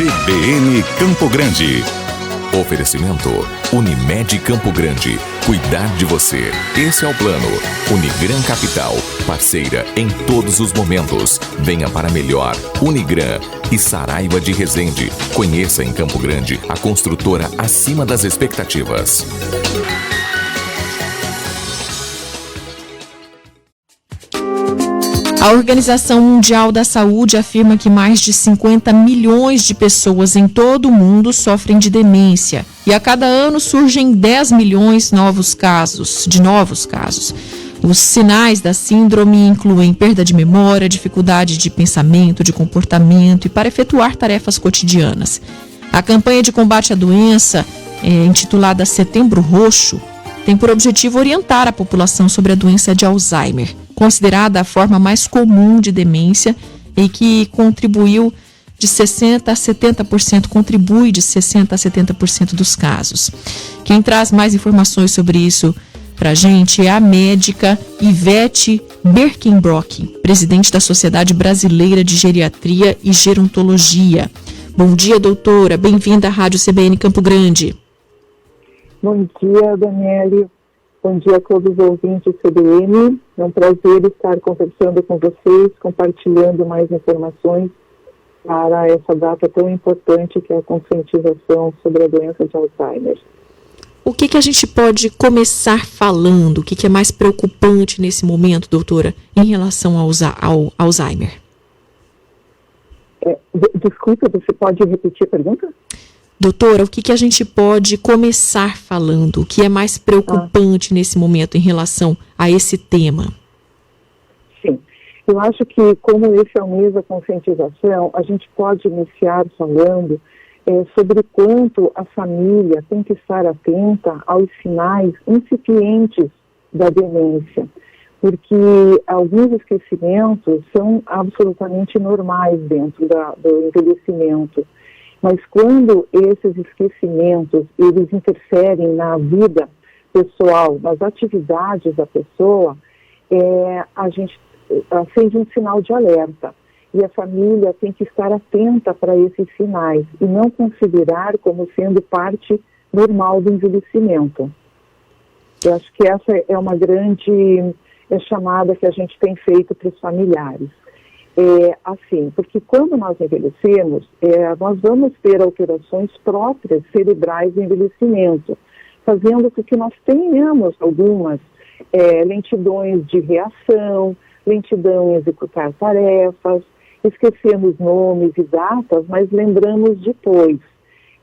CBN Campo Grande. Oferecimento Unimed Campo Grande. Cuidar de você. Esse é o plano. Unigran Capital. Parceira em todos os momentos. Venha para melhor. Unigran e Saraiva de Resende. Conheça em Campo Grande a construtora acima das expectativas. A Organização Mundial da Saúde afirma que mais de 50 milhões de pessoas em todo o mundo sofrem de demência e a cada ano surgem 10 milhões de novos casos. Os sinais da síndrome incluem perda de memória, dificuldade de pensamento, de comportamento e para efetuar tarefas cotidianas. A campanha de combate à doença, intitulada Setembro Roxo, tem por objetivo orientar a população sobre a doença de Alzheimer, considerada a forma mais comum de demência e que contribui de 60% a 70% dos casos. Quem traz mais informações sobre isso para a gente é a médica Ivete Birkenbrock, presidente da Sociedade Brasileira de Geriatria e Gerontologia. Bom dia, doutora. Bem-vinda à Rádio CBN Campo Grande. Bom dia, Daniele. Bom dia a todos os ouvintes do CBN. É um prazer estar conversando com vocês, compartilhando mais informações para essa data tão importante que é a conscientização sobre a doença de Alzheimer. O que a gente pode começar falando? O que é mais preocupante nesse momento, doutora, em relação ao Alzheimer? Desculpa, você pode repetir a pergunta? Doutora, o que a gente pode começar falando? O que é mais preocupante nesse momento em relação a esse tema? Sim, eu acho que como esse é o mês da conscientização, a gente pode iniciar falando sobre quanto a família tem que estar atenta aos sinais incipientes da demência, porque alguns esquecimentos são absolutamente normais dentro do envelhecimento. Mas quando esses esquecimentos, eles interferem na vida pessoal, nas atividades da pessoa, a gente acende um sinal de alerta. E a família tem que estar atenta para esses sinais e não considerar como sendo parte normal do envelhecimento. Eu acho que essa é uma grande chamada que a gente tem feito para os familiares. Porque quando nós envelhecemos, nós vamos ter alterações próprias cerebrais do envelhecimento, fazendo com que nós tenhamos algumas lentidões de reação, lentidão em executar tarefas, esquecemos nomes e datas, mas lembramos depois.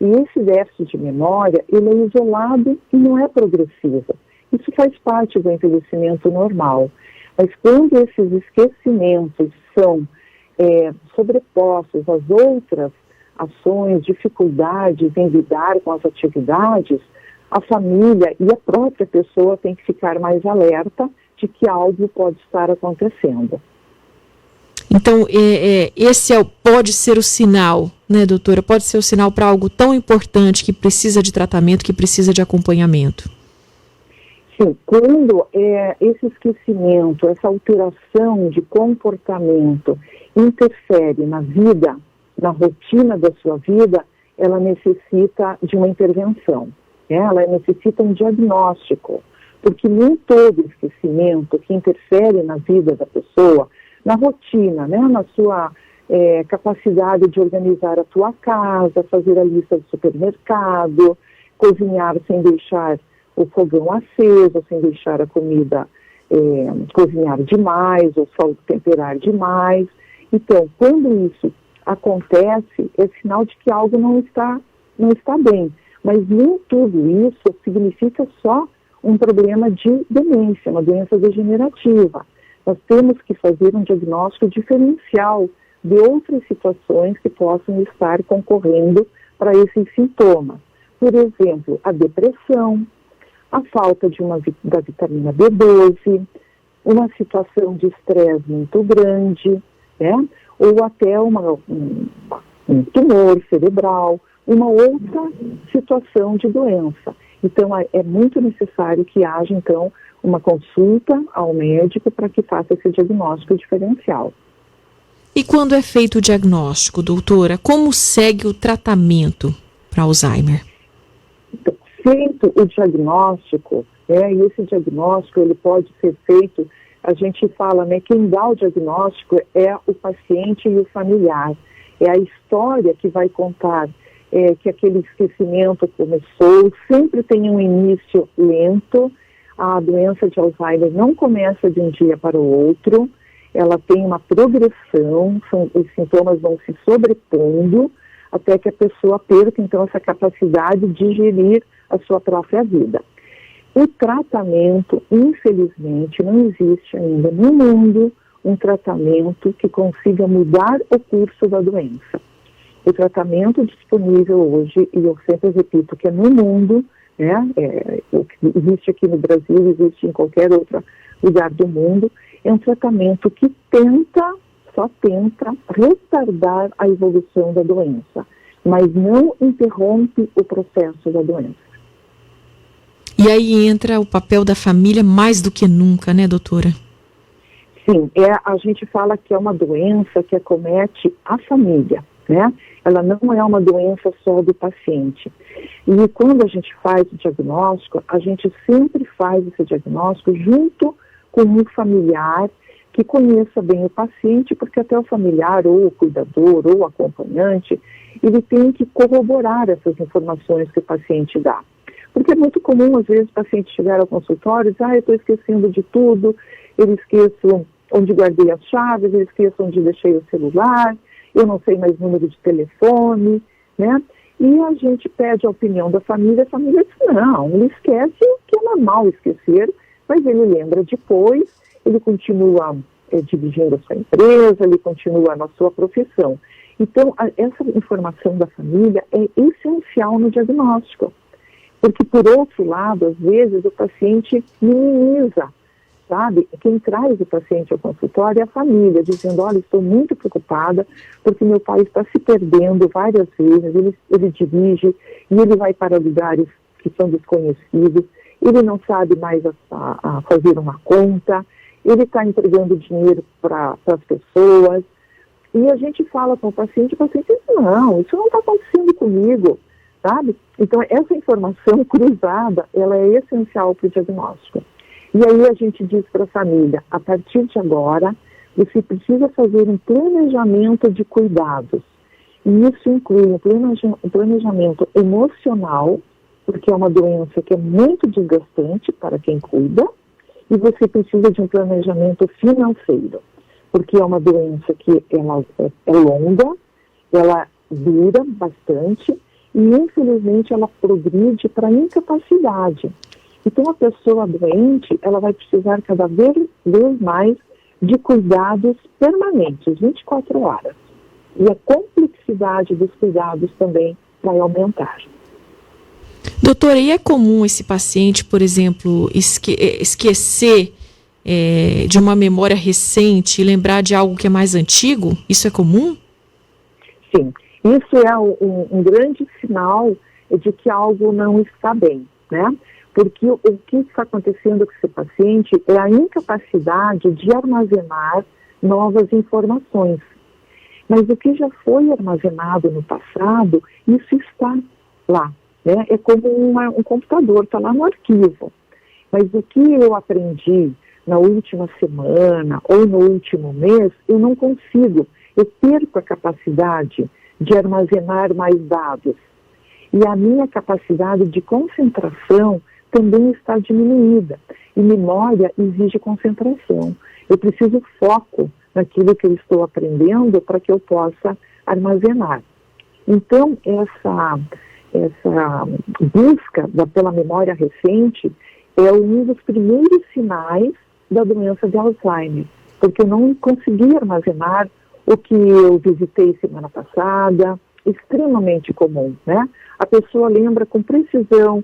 E esse déficit de memória, ele é isolado e não é progressivo. Isso faz parte do envelhecimento normal. Mas quando esses esquecimentos são sobrepostos às outras ações, dificuldades em lidar com as atividades, a família e a própria pessoa tem que ficar mais alerta de que algo pode estar acontecendo. Então, esse pode ser o sinal, né, doutora? Pode ser o sinal para algo tão importante que precisa de tratamento, que precisa de acompanhamento. Sim, quando esse esquecimento, essa alteração de comportamento interfere na vida, na rotina da sua vida, ela necessita de uma intervenção, ela necessita um diagnóstico, porque nem todo esquecimento que interfere na vida da pessoa, na rotina, na sua capacidade de organizar a sua casa, fazer a lista do supermercado, cozinhar sem deixar o fogão aceso, sem deixar a comida cozinhar demais ou só temperar demais. Então, quando isso acontece, é sinal de que algo não está bem. Mas nem tudo isso significa só um problema de demência, uma doença degenerativa. Nós temos que fazer um diagnóstico diferencial de outras situações que possam estar concorrendo para esses sintomas. Por exemplo, a depressão, a falta da vitamina B12, uma situação de estresse muito grande, ou até um tumor cerebral, uma outra situação de doença. Então, é muito necessário que haja, então, uma consulta ao médico para que faça esse diagnóstico diferencial. E quando é feito o diagnóstico, doutora, como segue o tratamento para Alzheimer? Então, feito o diagnóstico, e esse diagnóstico ele pode ser feito, a gente fala, quem dá o diagnóstico é o paciente e o familiar. É a história que vai contar que aquele esquecimento começou, sempre tem um início lento. A doença de Alzheimer não começa de um dia para o outro, ela tem uma progressão, os sintomas vão se sobrepondo até que a pessoa perca, então, essa capacidade de gerir a sua própria vida. O tratamento, infelizmente, não existe ainda no mundo um tratamento que consiga mudar o curso da doença. O tratamento disponível hoje, e eu sempre repito que é no mundo, o que existe aqui no Brasil, existe em qualquer outro lugar do mundo, é um tratamento que só tenta retardar a evolução da doença, mas não interrompe o processo da doença. E aí entra o papel da família mais do que nunca, né, doutora? Sim, a gente fala que é uma doença que acomete a família, né? Ela não é uma doença só do paciente. E quando a gente faz o diagnóstico, a gente sempre faz esse diagnóstico junto com um familiar que conheça bem o paciente, porque até o familiar, ou o cuidador, ou o acompanhante, ele tem que corroborar essas informações que o paciente dá. Porque é muito comum, às vezes, o paciente chegar ao consultório e dizer, eu estou esquecendo de tudo, eu esqueço onde guardei as chaves, eu esqueço onde deixei o celular, eu não sei mais número de telefone, né? E a gente pede a opinião da família, a família diz, não, ele esquece, que é normal esquecer, mas ele lembra depois, ele continua dirigindo a sua empresa, ele continua na sua profissão. Então, essa informação da família é essencial no diagnóstico. Porque, por outro lado, às vezes o paciente minimiza, sabe? Quem traz o paciente ao consultório é a família, dizendo, olha, estou muito preocupada porque meu pai está se perdendo várias vezes, ele dirige e ele vai para lugares que são desconhecidos, ele não sabe mais a fazer uma conta, ele está entregando dinheiro para as pessoas, e a gente fala com o paciente diz, não, isso não está acontecendo comigo, sabe? Então, essa informação cruzada, ela é essencial para o diagnóstico. E aí a gente diz para a família, a partir de agora, você precisa fazer um planejamento de cuidados. E isso inclui um planejamento emocional, porque é uma doença que é muito desgastante para quem cuida, e você precisa de um planejamento financeiro, porque é uma doença que ela é longa, ela dura bastante, e infelizmente ela progride para incapacidade. Então a pessoa doente, ela vai precisar cada vez mais de cuidados permanentes, 24 horas. E a complexidade dos cuidados também vai aumentar. Doutora, e é comum esse paciente, por exemplo, esquecer de uma memória recente e lembrar de algo que é mais antigo? Isso é comum? Sim, isso é um grande sinal de que algo não está bem, né? Porque o que está acontecendo com esse paciente é a incapacidade de armazenar novas informações. Mas o que já foi armazenado no passado, isso está lá, né? É como um computador, está lá no arquivo. Mas o que eu aprendi na última semana ou no último mês, eu não consigo. Eu perco a capacidade de armazenar mais dados. E a minha capacidade de concentração também está diminuída. E memória exige concentração. Eu preciso foco naquilo que eu estou aprendendo para que eu possa armazenar. Então, essa busca pela memória recente é um dos primeiros sinais da doença de Alzheimer, porque eu não consegui armazenar o que eu visitei semana passada, extremamente comum, né? A pessoa lembra com precisão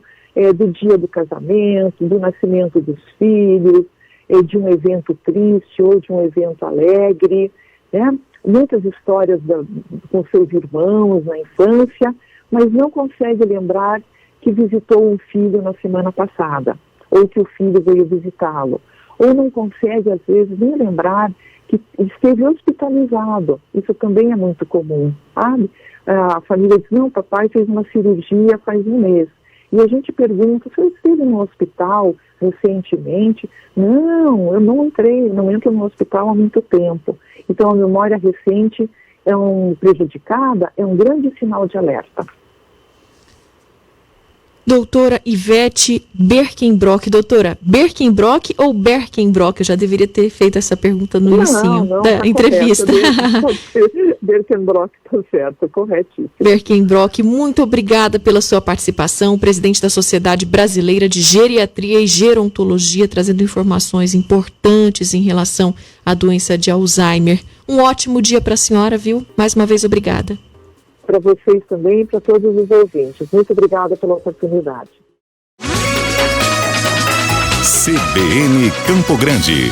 do dia do casamento, do nascimento dos filhos, de um evento triste ou de um evento alegre, né? Muitas histórias com seus irmãos na infância, mas não consegue lembrar que visitou um filho na semana passada, ou que o filho veio visitá-lo. Ou não consegue, às vezes, nem lembrar que esteve hospitalizado. Isso também é muito comum, sabe? A família diz, não, papai fez uma cirurgia faz um mês. E a gente pergunta, você esteve no hospital recentemente? Não, eu não entro no hospital há muito tempo. Então, a memória recente prejudicada é um grande sinal de alerta. Doutora Ivete Berkenbrock. Doutora, Berkenbrock ou Berkenbrock? Eu já deveria ter feito essa pergunta no inicinho da entrevista. Berkenbrock, tá certo, corretíssimo. Berkenbrock, muito obrigada pela sua participação, presidente da Sociedade Brasileira de Geriatria e Gerontologia, trazendo informações importantes em relação à doença de Alzheimer. Um ótimo dia para a senhora, viu? Mais uma vez, obrigada. Para vocês também e para todos os ouvintes. Muito obrigada pela oportunidade. CBN Campo Grande.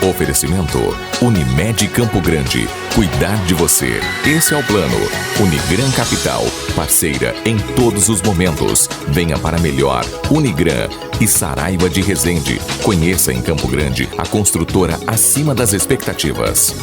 Oferecimento Unimed Campo Grande. Cuidar de você. Esse é o plano. Unigran Capital. Parceira em todos os momentos. Venha para melhor. Unigran e Saraiva de Resende. Conheça em Campo Grande a construtora acima das expectativas.